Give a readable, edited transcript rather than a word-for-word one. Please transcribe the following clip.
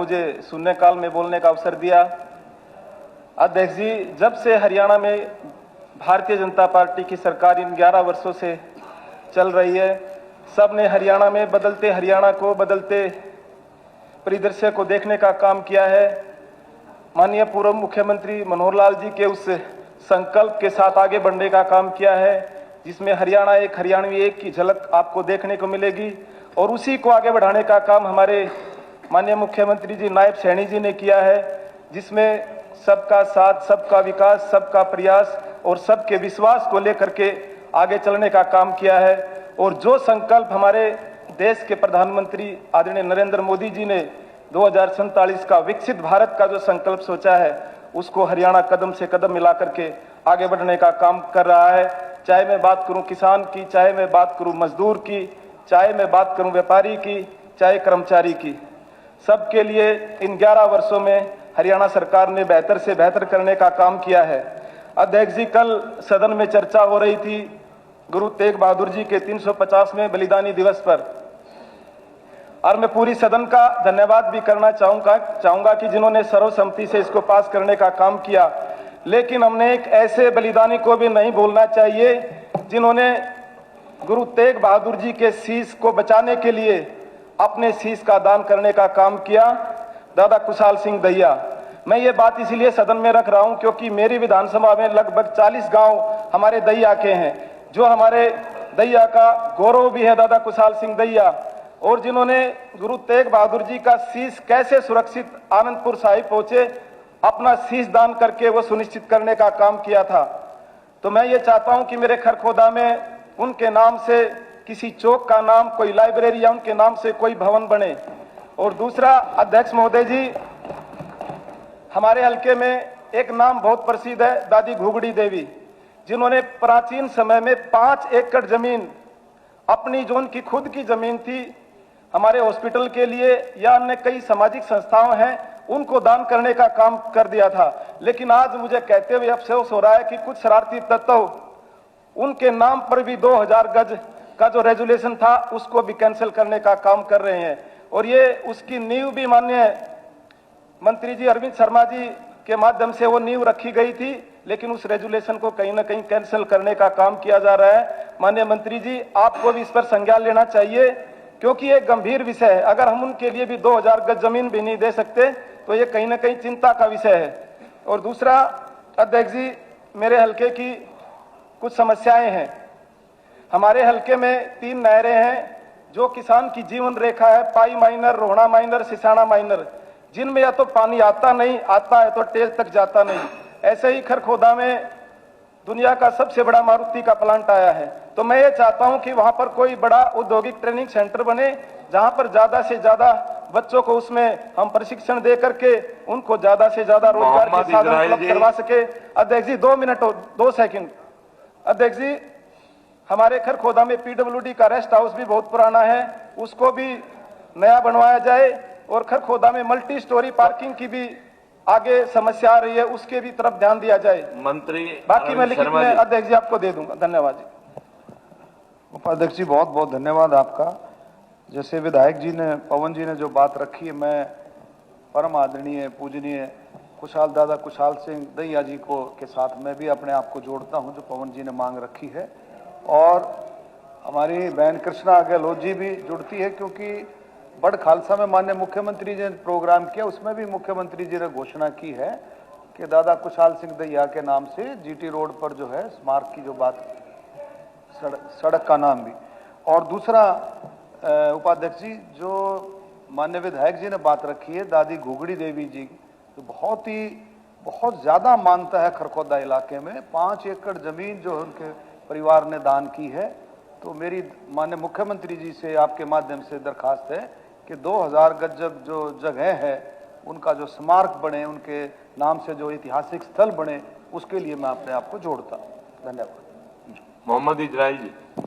मुझे शून्यकाल में बोलने का अवसर दिया। अध्यक्ष जी, जब से हरियाणा में भारतीय जनता पार्टी की सरकार इन 11 वर्षों से चल रही है, सबने हरियाणा में बदलते हरियाणा को, बदलते परिदृश्य को देखने का काम किया है। माननीय पूर्व मुख्यमंत्री मनोहर लाल जी के उस संकल्प के साथ आगे बढ़ने का काम किया है, जिसमें हरियाणा एक, हरियाणवी एक की झलक आपको देखने को मिलेगी। और उसी को आगे बढ़ाने का काम हमारे माननीय मुख्यमंत्री जी नायब सैनी जी ने किया है, जिसमें सबका साथ, सबका विकास, सबका प्रयास और सबके विश्वास को लेकर के आगे चलने का काम किया है। और जो संकल्प हमारे देश के प्रधानमंत्री आदरणीय नरेंद्र मोदी जी ने 2047 का विकसित भारत का जो संकल्प सोचा है, उसको हरियाणा कदम से कदम मिला करके आगे बढ़ने का काम कर रहा है। चाहे मैं बात करूं किसान की, चाहे मैं बात करूं मजदूर की, चाहे मैं बात करूं व्यापारी की, चाहे कर्मचारी की, सबके लिए इन 11 वर्षों में हरियाणा सरकार ने बेहतर से बेहतर करने का काम किया है। अध्यक्ष जी, कल सदन में चर्चा हो रही थी गुरु तेग बहादुर जी के 350वें बलिदानी दिवस पर, और मैं पूरी सदन का धन्यवाद भी करना चाहूंगा कि जिन्होंने सर्वसम्मति से इसको पास करने का काम किया। लेकिन हमने एक ऐसे बलिदानी को भी नहीं भूलना चाहिए जिन्होंने गुरु तेग बहादुर जी के शीश को बचाने के लिए अपने शीश का दान करने का काम किया, दादा कुशाल सिंह दहिया। मैं ये बात इसीलिए सदन में रख रहा हूं क्योंकि मेरी विधानसभा में लगभग 40 गांव हमारे दहिया के हैं, जो हमारे दहिया का गौरव भी है, दादा कुशाल सिंह दहिया, और जिन्होंने गुरु तेग बहादुर जी का शीश कैसे सुरक्षित आनंदपुर साहिब पहुंचे, अपना शीश दान करके वो सुनिश्चित करने का काम किया था। तो मैं ये चाहता हूं कि मेरे खरखोदा में उनके नाम से किसी चौक का नाम, कोई लाइब्रेरी या उनके नाम से कोई भवन बने। और दूसरा, अध्यक्ष महोदय जी, हमारे हल्के में एक नाम बहुत प्रसिद्ध है, दादी घुगड़ी देवी, जिन्होंने प्राचीन समय में 5 एकड़ जमीन अपनी, जो उनकी खुद की जमीन थी, हमारे हॉस्पिटल के लिए या अन्य कई सामाजिक संस्थाओं हैं, उनको दान करने का काम कर दिया था। लेकिन आज मुझे कहते हुए अफसोस हो रहा है कि कुछ शरारती तत्व उनके नाम पर भी 2000 गज का जो रेजुलेशन था उसको भी कैंसिल करने का काम कर रहे हैं। और ये उसकी नींव भी माननीय मंत्री जी अरविंद शर्मा जी के माध्यम से वो नींव रखी गई थी, लेकिन उस रेजुलेशन को कहीं ना कहीं कैंसिल करने का काम किया जा रहा है। माननीय मंत्री जी, आपको भी इस पर संज्ञान लेना चाहिए, क्योंकि ये गंभीर विषय है। अगर हम उनके लिए भी 2000 गज जमीन भी नहीं दे सकते तो ये कहीं ना कहीं चिंता का विषय है। और दूसरा, अध्यक्ष जी, मेरे हल्के की कुछ समस्याएं हैं। हमारे हल्के में 3 नहरें हैं जो किसान की जीवन रेखा है, पाई माइनर, रोहना माइनर, सिसाना माइनर, जिनमें या तो पानी आता नहीं, आता है तो टेल तक जाता नहीं। ऐसे ही खरखोदा में दुनिया का सबसे बड़ा मारुति का प्लांट आया है। तो मैं ये चाहता हूं कि वहां पर कोई बड़ा औद्योगिक ट्रेनिंग सेंटर बने, जहां पर ज्यादा से ज्यादा बच्चों को उसमें हम प्रशिक्षण दे करके उनको ज्यादा से ज्यादा रोजगार के साधन उपलब्ध करवा सके। अध्यक्ष जी, 2 मिनट और 2 सेकंड। अध्यक्ष जी, हमारे खरखोदा में पीडब्ल्यूडी का रेस्ट हाउस भी बहुत पुराना है, उसको भी नया बनवाया जाए। और खरखोदा में मल्टी स्टोरी पार्किंग की भी आगे समस्या आ रही है, उसके भी तरफ ध्यान दिया जाए। मंत्री बाकी मैं लिखित में अध्यक्ष जी आपको दे दूंगा। धन्यवाद जी। उपाध्यक्ष जी, बहुत बहुत धन्यवाद आपका। जैसे विधायक जी ने, पवन जी ने जो बात रखी है, मैं परम आदरणीय पूजनीय कुशाल दादा कुशाल सिंह दहिया जी को के साथ मैं भी अपने आप को जोड़ता हूं, जो पवन जी ने मांग रखी है। और हमारी बहन कृष्णा गहलोत जी भी जुड़ती है, क्योंकि बड़ खालसा में माननीय मुख्यमंत्री जी ने प्रोग्राम किया, उसमें भी मुख्यमंत्री जी ने घोषणा की है कि दादा कुशाल सिंह दहिया के नाम से जीटी रोड पर जो है स्मारक की जो बात, सड़क का नाम भी। और दूसरा, उपाध्यक्ष जी, जो माननीय विधायक जी ने बात रखी है दादी घुगड़ी देवी जी, तो बहुत ज्यादा मानता है खरखोदा इलाके में, 5 एकड़ जमीन जो उनके परिवार ने दान की है। तो मेरी माननीय मुख्यमंत्री जी से आपके माध्यम से दरखास्त है कि 2000 गज जो जगह है उनका जो स्मारक बने, उनके नाम से जो ऐतिहासिक स्थल बने, उसके लिए मैं अपने आप को जोड़ता हूँ। धन्यवाद। मोहम्मद इजराइल जी।